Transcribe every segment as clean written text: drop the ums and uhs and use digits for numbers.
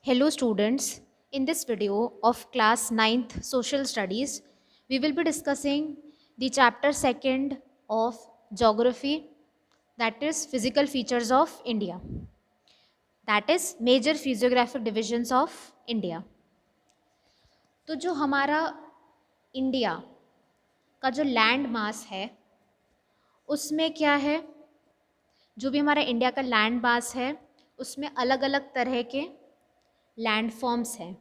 Hello students, in this video of class 9th social studies, we will be discussing the chapter 2nd of geography, that is physical features of India, that is major physiographic divisions of India. तो जो हमारा India का जो land mass है उसमें क्या है, जो भी हमारा इंडिया का लैंड मास है उसमें अलग अलग तरह के लैंड फॉर्म्स हैं।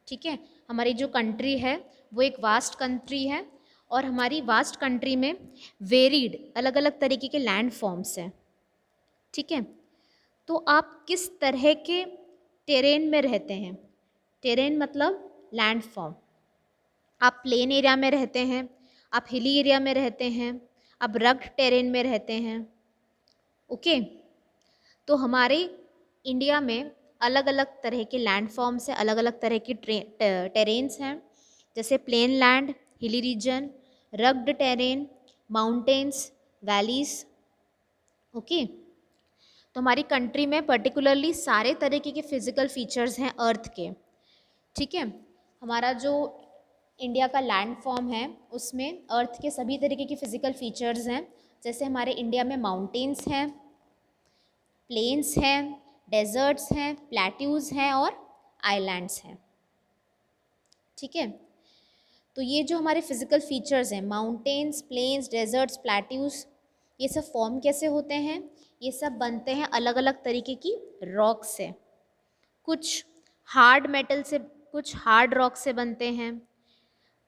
ठीक है, हमारी जो कंट्री है वो एक वास्ट कंट्री है और हमारी वास्ट कंट्री में वेरीड अलग अलग तरीके के लैंड फॉर्म्स हैं। ठीक है, तो आप किस तरह के टेरेन में रहते हैं, टेरेन मतलब लैंड फॉर्म, आप प्लेन एरिया में रहते हैं, आप हिली एरिया में रहते हैं, आप रग्ड टेरेन में रहते हैं। ओके, तो हमारे इंडिया में अलग अलग तरह के लैंड फॉर्म्स हैं, अलग अलग तरह की टेरेन्स हैं, जैसे plain land, hilly region, rugged terrain, mountains, valleys. Okay, तो हमारी कंट्री में पर्टिकुलरली सारे तरीके के फिजिकल फीचर्स हैं अर्थ के। ठीक है, हमारा जो इंडिया का लैंड फॉर्म है उसमें अर्थ के सभी तरीके के फिजिकल फीचर्स हैं, जैसे हमारे इंडिया में माउंटेन्स हैं, प्लेन्स हैं, डेजर्ट्स हैं, प्लेट्यूज़ हैं और आइलैंड्स हैं। ठीक है, तो ये जो हमारे फिजिकल फीचर्स हैं, माउंटेन्स, प्लेन्स, डेजर्ट्स, प्लेट्यूज़, ये सब फॉर्म कैसे होते हैं? ये सब बनते हैं अलग अलग तरीके की रॉक से, कुछ हार्ड मेटल से, कुछ हार्ड रॉक से बनते हैं।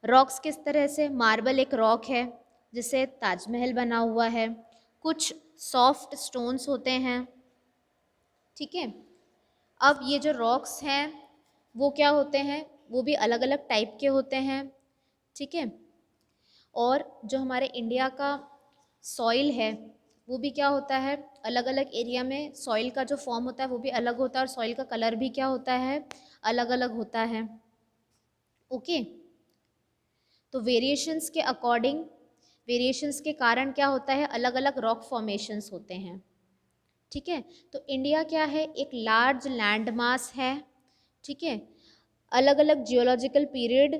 रॉक्स किस तरह से? मार्बल एक रॉक है जिससे ताजमहल बना हुआ है, कुछ सॉफ्ट स्टोन्स होते हैं। ठीक है, अब ये जो रॉक्स हैं वो क्या होते हैं, वो भी अलग अलग टाइप के होते हैं। ठीक है, और जो हमारे इंडिया का सॉइल है वो भी क्या होता है, अलग अलग एरिया में सॉइल का जो फॉर्म होता है वो भी अलग होता है और सॉइल का कलर भी क्या होता है, अलग अलग होता है। ओके, तो वेरिएशंस के अकॉर्डिंग, वेरिएशंस के कारण क्या होता है, अलग अलग रॉक फॉर्मेशंस होते हैं। ठीक है, तो इंडिया क्या है, एक लार्ज लैंड मास है। ठीक है, अलग अलग जियोलॉजिकल पीरियड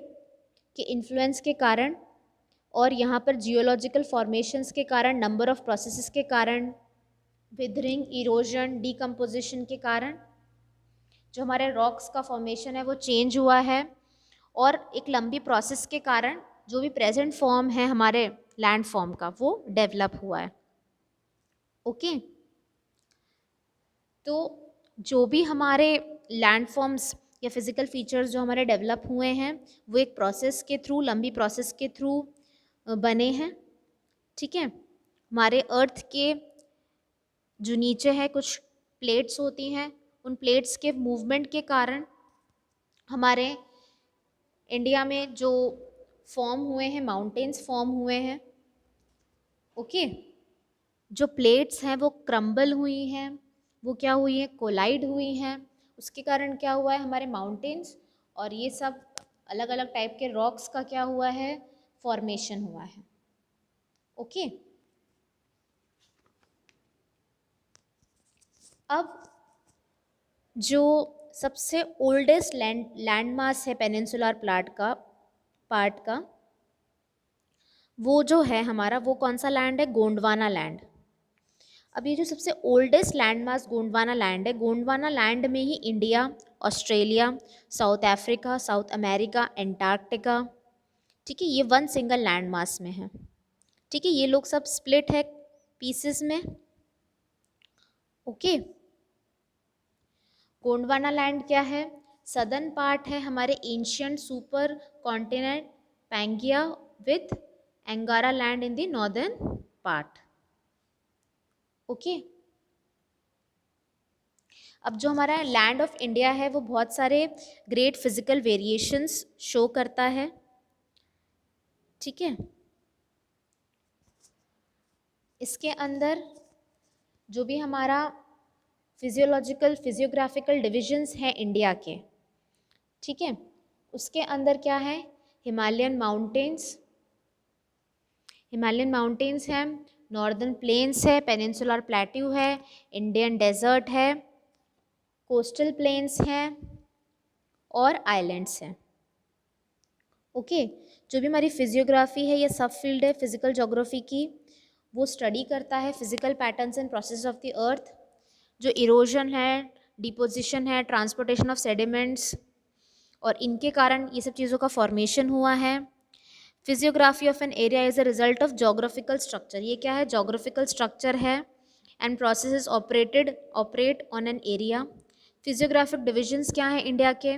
के इन्फ्लुएंस के कारण और यहाँ पर जियोलॉजिकल फॉर्मेशंस के कारण, नंबर ऑफ प्रोसेसेस के कारण, विदरिंग, इरोजन, डीकम्पोजिशन के कारण जो हमारे रॉक्स का फॉर्मेशन है वो चेंज हुआ है और एक लंबी प्रोसेस के कारण जो भी प्रेजेंट फॉर्म है हमारे लैंड फॉर्म का वो डेवलप हुआ है। ओके, तो जो भी हमारे लैंड फॉर्म्स या फिज़िकल फीचर्स जो हमारे डेवलप हुए हैं वो एक प्रोसेस के थ्रू, लंबी प्रोसेस के थ्रू बने हैं। ठीक है, हमारे अर्थ के जो नीचे है कुछ प्लेट्स होती हैं, उन प्लेट्स के मूवमेंट के कारण हमारे इंडिया में जो फॉर्म हुए हैं, माउंटेन्स फॉर्म हुए हैं। ओके, जो प्लेट्स हैं वो क्रम्बल हुई हैं, वो क्या हुई है, कोलाइड हुई हैं, उसके कारण क्या हुआ है, हमारे माउंटेन्स और ये सब अलग अलग टाइप के रॉक्स का क्या हुआ है, फॉर्मेशन हुआ है। ओके, अब जो सबसे ओल्डेस्ट लैंड मास है पेनिनसुलर पार्ट का, वो जो है हमारा, वो कौन सा लैंड है, गोंडवाना लैंड। अब ये जो सबसे oldest land mass Gondwana land है, गोंडवाना लैंड में ही India, Australia, South Africa, South America, Antarctica, ठीक है, ये वन सिंगल लैंड मास में है। ठीक है, ये लोग सब स्प्लिट है पीसेस में। ओके, गोंडवाना लैंड क्या है, सदर्न पार्ट है हमारे ancient supercontinent Pangaea with Angara land in the northern part. Okay, अब जो हमारा लैंड ऑफ इंडिया है वो बहुत सारे ग्रेट फिजिकल वेरिएशंस शो करता है। ठीक है, इसके अंदर जो भी हमारा फिजियोग्राफिकल डिविजन्स हैं इंडिया के, ठीक है, उसके अंदर क्या है, हिमालयन माउंटेन्स हैं, नॉर्दर्न प्लेन्स है, पेनिनसुलर प्लेट्यू है, इंडियन डेजर्ट है, कोस्टल प्लेन्स हैं, और आइलैंड्स हैं। ओके, जो भी हमारी फिजियोग्राफी है, ये सब फील्ड है फिजिकल ज्योग्राफी की, वो स्टडी करता है physical patterns and process of the earth, जो इरोजन है, डिपोजिशन है, ट्रांसपोर्टेशन ऑफ सेडिमेंट्स, और इनके कारण ये सब चीज़ों का फॉर्मेशन हुआ है। Physiography of an area is a result of geographical structure, ये क्या है, जोग्राफिकल स्ट्रक्चर है, and process operate on an area. Physiographic divisions क्या हैं इंडिया के,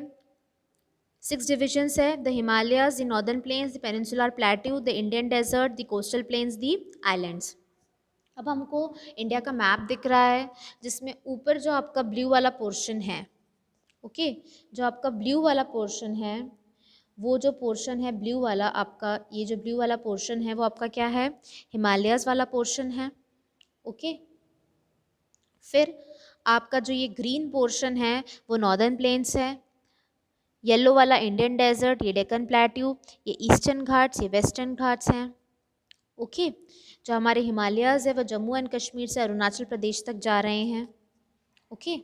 6 डिविजन्स है, the Himalayas, the northern plains, the peninsular plateau, the Indian desert, the coastal plains, the islands. अब हमको इंडिया का मैप दिख रहा है, जिसमें ऊपर जो आपका ब्लू वाला पोर्शन है, ओके, जो आपका ब्लू वाला पोर्शन है, वो जो पोर्शन है ब्लू वाला आपका, ये जो ब्लू वाला पोर्शन है वो आपका क्या है, हिमालयाज वाला पोर्शन है। ओके, फिर आपका जो ये ग्रीन पोर्शन है वो नॉर्दर्न प्लेन्स है, येलो वाला इंडियन डेजर्ट, ये डेक्कन प्लेट्यू, ये ईस्टर्न घाट्स, ये वेस्टर्न घाट्स हैं। ओके, जो हमारे हिमालयाज है वो जम्मू एंड कश्मीर से अरुणाचल प्रदेश तक जा रहे हैं। ओके,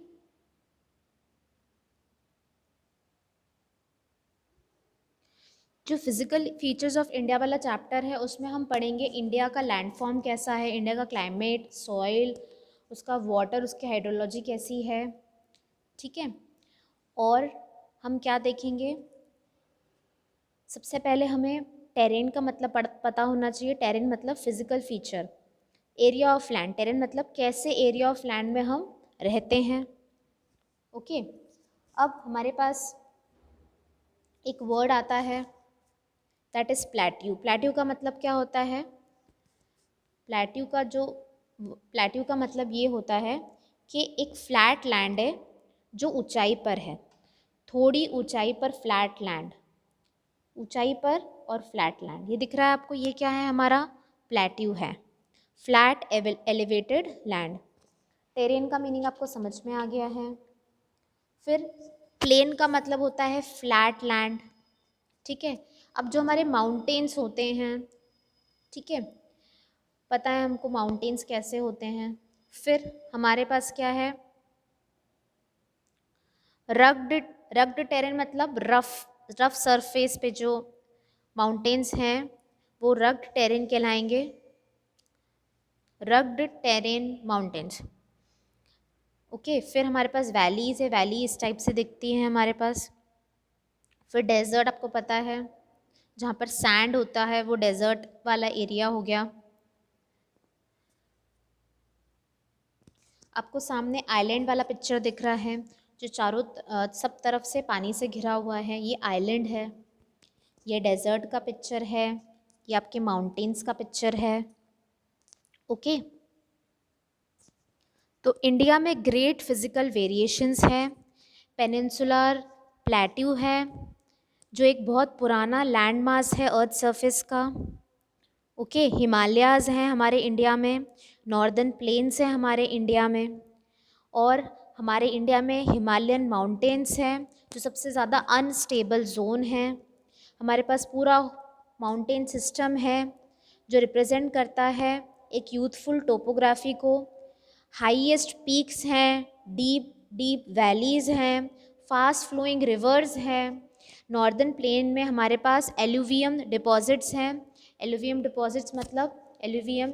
जो फिजिकल फीचर्स ऑफ इंडिया वाला चैप्टर है उसमें हम पढ़ेंगे इंडिया का लैंडफॉर्म कैसा है, इंडिया का क्लाइमेट, सॉइल, उसका वाटर, उसकी हाइड्रोलॉजी कैसी है, ठीक है। और हम क्या देखेंगे, सबसे पहले हमें टेरेन का मतलब पता होना चाहिए। टेरेन मतलब physical feature, area of land, terrain मतलब कैसे एरिया ऑफ लैंड में हम रहते हैं। ओके, अब हमारे पास एक वर्ड आता है, दैट इज़ प्लेट्यू। प्लेट्यू का मतलब क्या होता है, प्लेट्यू का मतलब ये होता है कि एक फ्लैट लैंड है जो ऊंचाई पर है, थोड़ी ऊंचाई पर फ्लैट लैंड, ऊंचाई पर और फ्लैट लैंड, ये दिख रहा है आपको, ये क्या है, हमारा प्लेट्यू है, फ्लैट एलिवेटेड लैंड। टेरेन का मीनिंग आपको समझ में आ गया है। फिर प्लेन का मतलब होता है फ्लैट लैंड, ठीक है। अब जो हमारे माउंटेन्स होते हैं, ठीक है, पता है हमको माउंटेन्स कैसे होते हैं। फिर हमारे पास क्या है, रग्ड टेरेन मतलब रफ सरफेस पे जो माउंटेन्स हैं वो रग्ड टेरेन कहलाएंगे, रग्ड टेरेन माउंटेन्स। ओके, फिर हमारे पास वैलीज़ है, वैली इस टाइप से दिखती हैं हमारे पास। फिर डेजर्ट आपको पता है, जहाँ पर सैंड होता है वो डेजर्ट वाला एरिया हो गया। आपको सामने आइलैंड वाला पिक्चर दिख रहा है, जो चारों सब तरफ से पानी से घिरा हुआ है, ये आइलैंड है। ये डेजर्ट का पिक्चर है, ये आपके माउंटेन्स का पिक्चर है। ओके, तो इंडिया में ग्रेट फिजिकल वेरिएशंस हैं। पेनिनसुलर प्लेट्यू है, जो एक बहुत पुराना लैंड मास है अर्थ सरफेस का। ओके, हिमालयाज हैं हमारे इंडिया में, नॉर्दर्न प्लेन्स हैं हमारे इंडिया में, और हमारे इंडिया में हिमालयन माउंटेन्स हैं जो सबसे ज़्यादा अनस्टेबल जोन है। हमारे पास पूरा माउंटेन सिस्टम है जो रिप्रेजेंट करता है एक यूथफुल टोपोग्राफी को। हाईएस्ट पीक्स हैं, डीप डीप वैलीज़ हैं, फास्ट फ्लोइंग रिवर्स हैं। नॉर्दर्न प्लेन में हमारे पास एलुवियम डिपॉजिट्स हैं। एलुवियम डिपॉजिट्स मतलब एलुवियम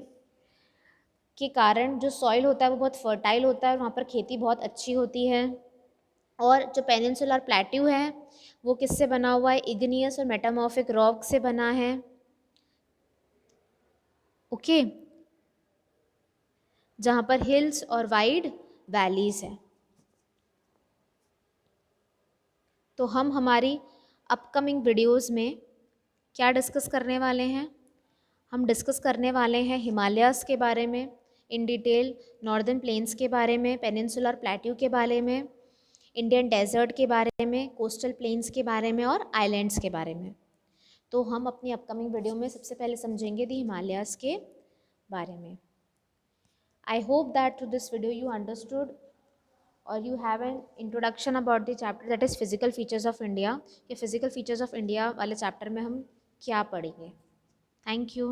के कारण जो सॉइल होता है वो बहुत फर्टाइल होता है, वहाँ पर खेती बहुत अच्छी होती है। और जो पेनिनसुलर प्लेट्यू है वो किससे बना हुआ है, इग्नियस और मेटामॉर्फिक रॉक से बना है। ओके, जहाँ पर हिल्स और वाइड वैलीज हैं। तो हम हमारी अपकमिंग वीडियोस में क्या डिस्कस करने वाले हैं, हम डिस्कस करने वाले हैं हिमालयाज़ के बारे में इन डिटेल, नॉर्दर्न प्लेन्स के बारे में, पेनिनसुलर प्लेट्यू के बारे में, इंडियन डेजर्ट के बारे में, कोस्टल प्लेन्स के बारे में और आइलैंड्स के बारे में। तो हम अपनी अपकमिंग वीडियो में सबसे पहले समझेंगे दी हिमालयाज़ के बारे में। I hope that through this video you understood or you have an introduction about the chapter that is physical features of India, कि physical features of India वाले chapter में हम क्या पढ़ेंगे। Thank you.